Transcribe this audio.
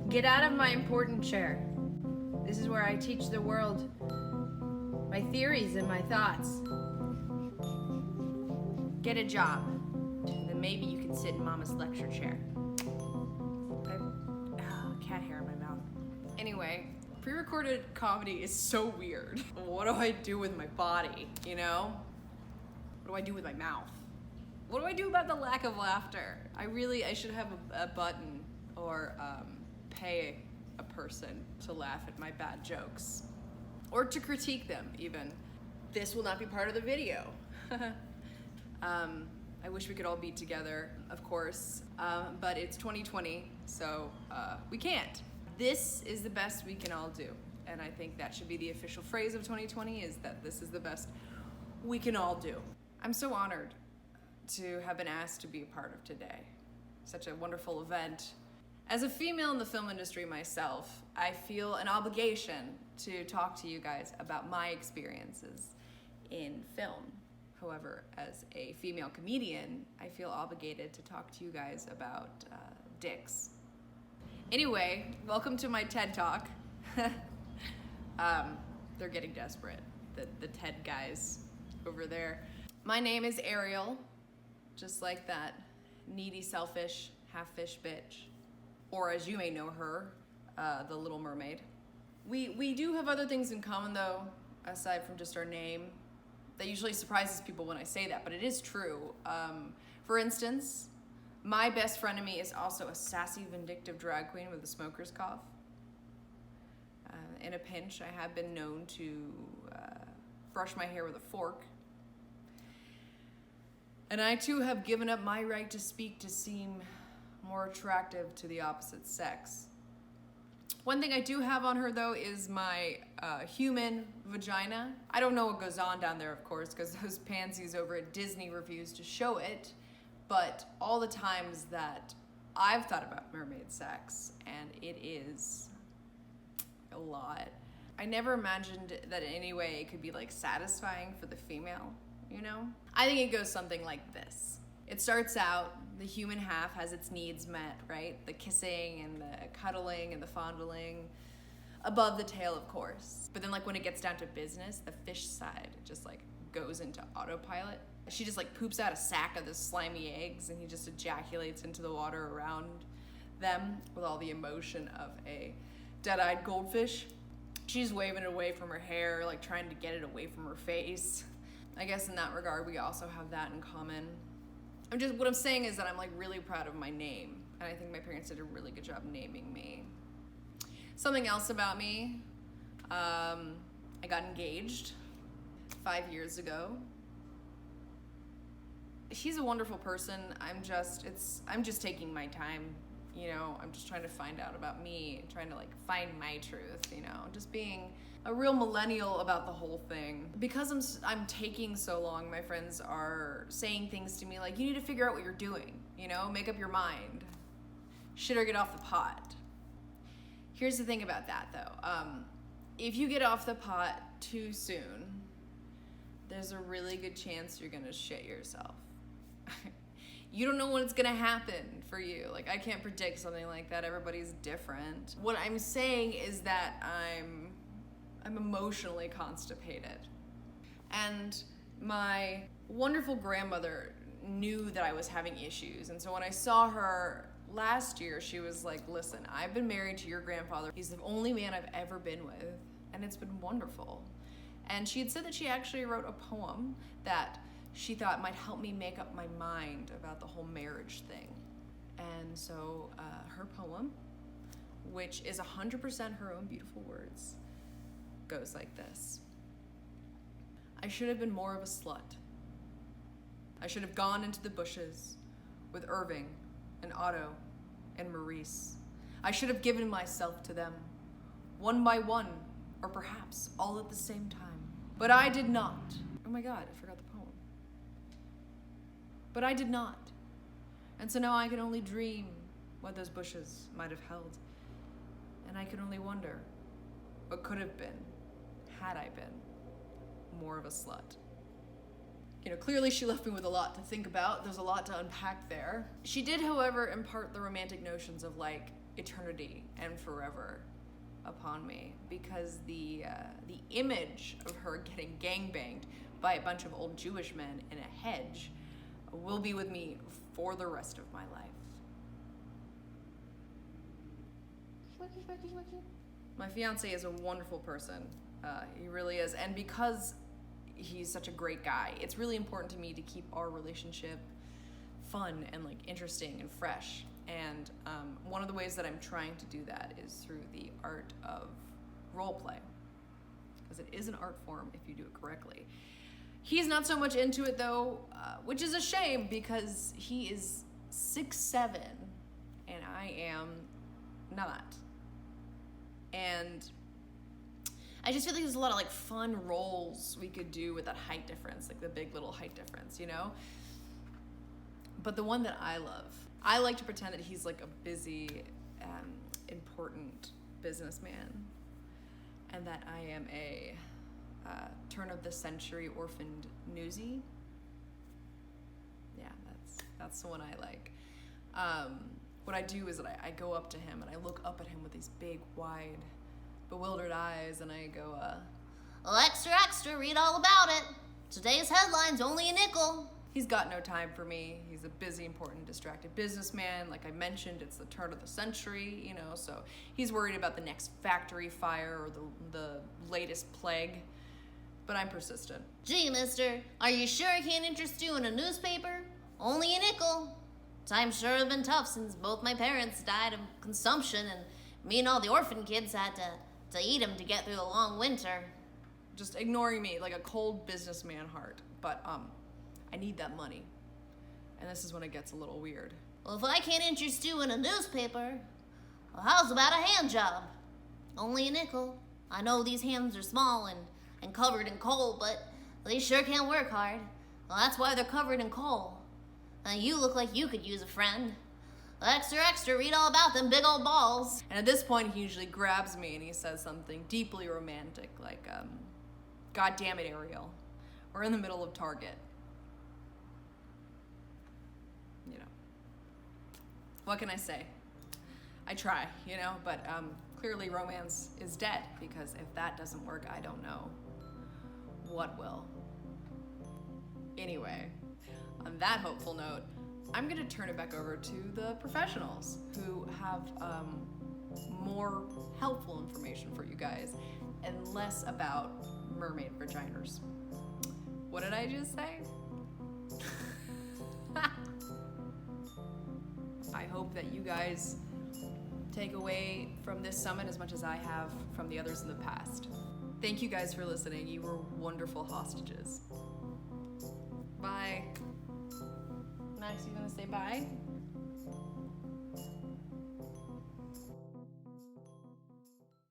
Get out of my important chair. This is where I teach the world my theories and my thoughts. Get a job, and then maybe you can sit in Mama's lecture chair. Cat hair in my mouth. Anyway, pre-recorded comedy is so weird. What do I do with my body, you know? What do I do with my mouth? What do I do about the lack of laughter? I should have a button or pay a person to laugh at my bad jokes. Or to critique them, even. This will not be part of the video. I wish we could all be together, of course, but it's 2020, so we can't. This is the best we can all do, and I think that should be the official phrase of 2020, is that this is the best we can all do. I'm so honored to have been asked to be a part of today. Such a wonderful event. As a female in the film industry myself, I feel an obligation to talk to you guys about my experiences in film. However, as a female comedian, I feel obligated to talk to you guys about dicks. Anyway, welcome to my TED Talk. They're getting desperate, the TED guys over there. My name is Ariel, just like that needy, selfish, half-fish bitch. Or as you may know her, the Little Mermaid. We do have other things in common though, aside from just our name. That usually surprises people when I say that, but it is true. For instance, my best frenemy is also a sassy, vindictive drag queen with a smoker's cough. In a pinch, I have been known to brush my hair with a fork. And I too have given up my right to speak to seem more attractive to the opposite sex. One thing I do have on her though is my human vagina. I don't know what goes on down there, of course, because those pansies over at Disney refuse to show it, but all the times that I've thought about mermaid sex, and it is a lot. I never imagined that in any way it could be like satisfying for the female, you know? I think it goes something like this. It starts out, the human half has its needs met, right? The kissing and the cuddling and the fondling, above the tail, of course. But then like when it gets down to business, the fish side just like goes into autopilot. She just like poops out a sack of the slimy eggs and he just ejaculates into the water around them with all the emotion of a dead-eyed goldfish. She's waving it away from her hair, like trying to get it away from her face. I guess in that regard, we also have that in common. What I'm saying is that I'm like really proud of my name, and I think my parents did a really good job naming me. Something else about me, I got engaged 5 years ago. He's a wonderful person. I'm just taking my time, you know. I'm just trying to find out about me, trying to like find my truth, you know, just being a real millennial about the whole thing. Because I'm taking so long, my friends are saying things to me like, you need to figure out what you're doing, you know, make up your mind. Shit or get off the pot. Here's the thing about that though. If you get off the pot too soon, there's a really good chance you're gonna shit yourself. You don't know when it's gonna happen for you. Like, I can't predict something like that. Everybody's different. What I'm saying is that I'm emotionally constipated. And my wonderful grandmother knew that I was having issues. And so when I saw her last year, she was like, listen, I've been married to your grandfather. He's the only man I've ever been with, and it's been wonderful. And she had said that she actually wrote a poem that she thought might help me make up my mind about the whole marriage thing. And so her poem, which is 100% her own beautiful words, goes like this. I should have been more of a slut. I should have gone into the bushes with Irving and Otto and Maurice. I should have given myself to them, one by one, or perhaps all at the same time. But I did not. Oh my God, I forgot the poem. But I did not. And so now I can only dream what those bushes might have held. And I can only wonder what could have been had I been more of a slut. You know, clearly she left me with a lot to think about. There's a lot to unpack there. She did, however, impart the romantic notions of like eternity and forever upon me, because the image of her getting gangbanged by a bunch of old Jewish men in a hedge will be with me for the rest of my life. My fiance is a wonderful person. He really is. And because he's such a great guy, it's really important to me to keep our relationship fun and like interesting and fresh. And one of the ways that I'm trying to do that is through the art of role play, because it is an art form if you do it correctly. He's not so much into it though, which is a shame, because he is 6'7" and I am not. And I just feel like there's a lot of like fun roles we could do with that height difference, like the big little height difference, you know? But the one that I love, I like to pretend that he's like a busy, important businessman, and that I am a turn-of-the-century orphaned newsie. Yeah, that's the one I like. What I do is that I go up to him and I look up at him with these big, wide, bewildered eyes, and I go, well, extra, extra, read all about it. Today's headline's only a nickel. He's got no time for me. He's a busy, important, distracted businessman. Like I mentioned, it's the turn of the century, you know, so he's worried about the next factory fire or the latest plague. But I'm persistent. Gee, mister, are you sure I can't interest you in a newspaper? Only a nickel. Times sure have been tough since both my parents died of consumption, and me and all the orphan kids had to eat them to get through the long winter. Just ignoring me like a cold businessman heart. But I need that money. And this is when it gets a little weird. Well, if I can't interest you in a newspaper, well, how's about a hand job? Only a nickel. I know these hands are small and covered in coal, but they sure can work hard. Well, that's why they're covered in coal. You look like you could use a friend. Extra, extra, read all about them big old balls. And at this point, he usually grabs me and he says something deeply romantic, like, God damn it, Ariel. We're in the middle of Target. You know. What can I say? I try, you know, but clearly romance is dead, because if that doesn't work, I don't know what will. Anyway, on that hopeful note, I'm gonna turn it back over to the professionals who have more helpful information for you guys and less about mermaid vaginas. What did I just say? I hope that you guys take away from this summit as much as I have from the others in the past. Thank you guys for listening. You were wonderful hostages. Bye. Max, you gonna say bye?